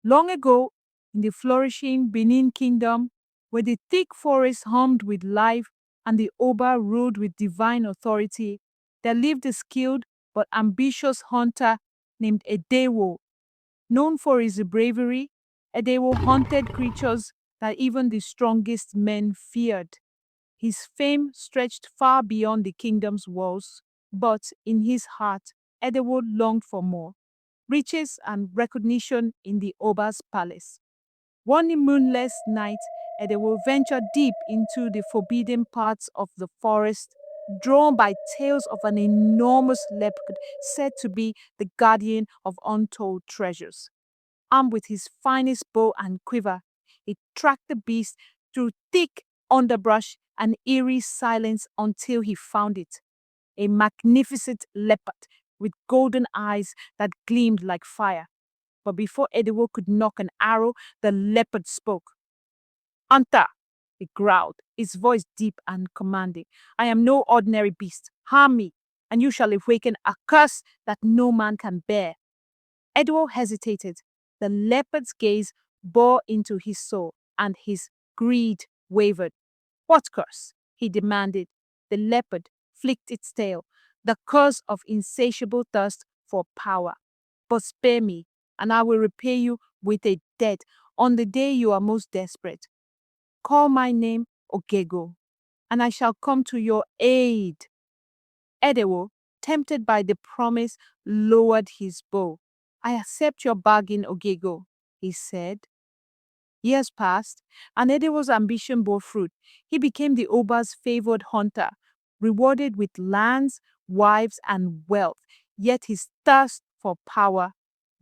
Long ago, in the flourishing Benin Kingdom, where the thick forest hummed with life and the Oba ruled with divine authority, there lived a skilled but ambitious hunter named Edewo. Known for his bravery, Edewo hunted creatures that even the strongest men feared. His fame stretched far beyond the kingdom's walls, but in his heart, Edewo longed for more riches and recognition in the Oba's palace. One moonless night, Edewo ventured deep into the forbidden parts of the forest, drawn by tales of an enormous leopard said to be the guardian of untold treasures. Armed with his finest bow and quiver, he tracked the beast through thick underbrush and eerie silence until he found it, a magnificent leopard with golden eyes that gleamed like fire. But before Ediwo could knock an arrow, the leopard spoke. Hunter, he growled, his voice deep and commanding. I am no ordinary beast. Harm me, and you shall awaken a curse that no man can bear. Ediwo hesitated. The leopard's gaze bore into his soul, and his greed wavered. What curse? He demanded. The leopard flicked its tail, the curse of insatiable thirst for power. But spare me, and I will repay you with a debt on the day you are most desperate. Call my name Ogego, and I shall come to your aid. Edewo, tempted by the promise, lowered his bow. I accept your bargain, Ogego, he said. Years passed, and Edewo's ambition bore fruit. He became the Oba's favored hunter, rewarded with lands, wives, and wealth. Yet his thirst for power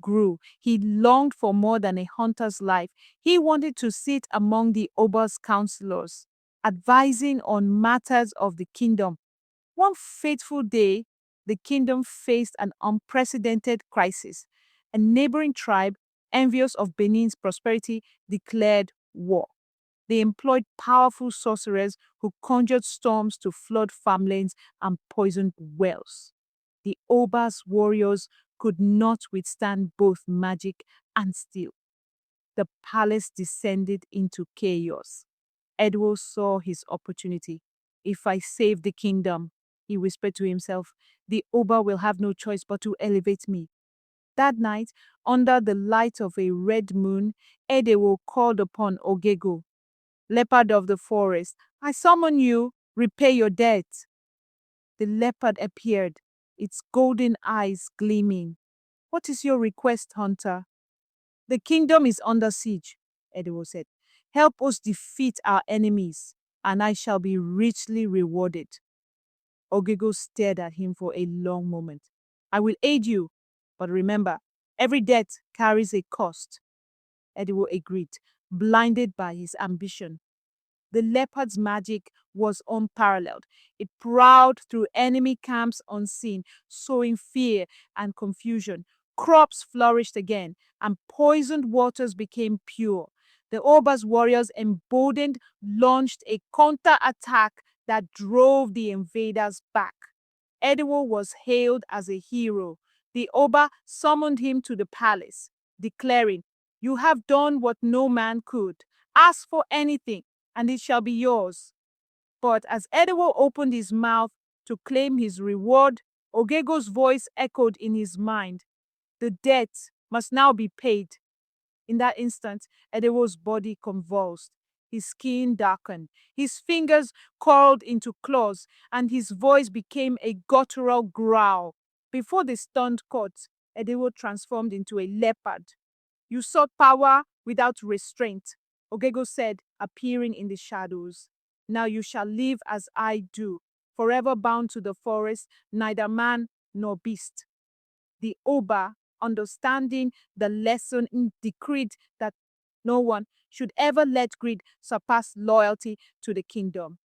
grew. He longed for more than a hunter's life. He wanted to sit among the Oba's counselors, advising on matters of the kingdom. One fateful day, the kingdom faced an unprecedented crisis. A neighboring tribe, envious of Benin's prosperity, declared war. They employed powerful sorcerers who conjured storms to flood farmlands and poisoned wells. The Oba's warriors could not withstand both magic and steel. The palace descended into chaos. Edward saw his opportunity. If I save the kingdom, he whispered to himself, the Oba will have no choice but to elevate me. That night, under the light of a red moon, Edewo called upon Ogego. Leopard of the forest, I summon you, repay your debt. The leopard appeared, its golden eyes gleaming. What is your request, hunter? The kingdom is under siege, Edewo said. Help us defeat our enemies, and I shall be richly rewarded. Ogego stared at him for a long moment. I will aid you, but remember, every debt carries a cost. Ediwo agreed, blinded by his ambition. The leopard's magic was unparalleled. It prowled through enemy camps unseen, sowing fear and confusion. Crops flourished again, and poisoned waters became pure. The Oba's warriors, emboldened, launched a counterattack that drove the invaders back. Ediwo was hailed as a hero. The Oba summoned him to the palace, declaring, You have done what no man could. Ask for anything, and it shall be yours. But as Ediwo opened his mouth to claim his reward, Ogego's voice echoed in his mind. The debt must now be paid. In that instant, Edewo's body convulsed. His skin darkened, his fingers curled into claws, and his voice became a guttural growl. Before the stunned court, Edewo transformed into a leopard. You sought power without restraint, Ogego said, appearing in the shadows. Now you shall live as I do, forever bound to the forest, neither man nor beast. The Oba, understanding the lesson, decreed that no one should ever let greed surpass loyalty to the kingdom.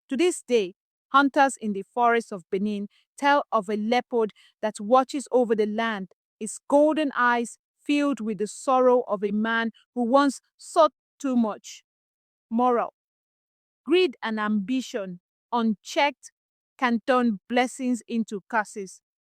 To this day, hunters in the forests of Benin tell of a leopard that watches over the land, its golden eyes filled with the sorrow of a man who once sought too much. Moral: greed and ambition, unchecked, can turn blessings into curses.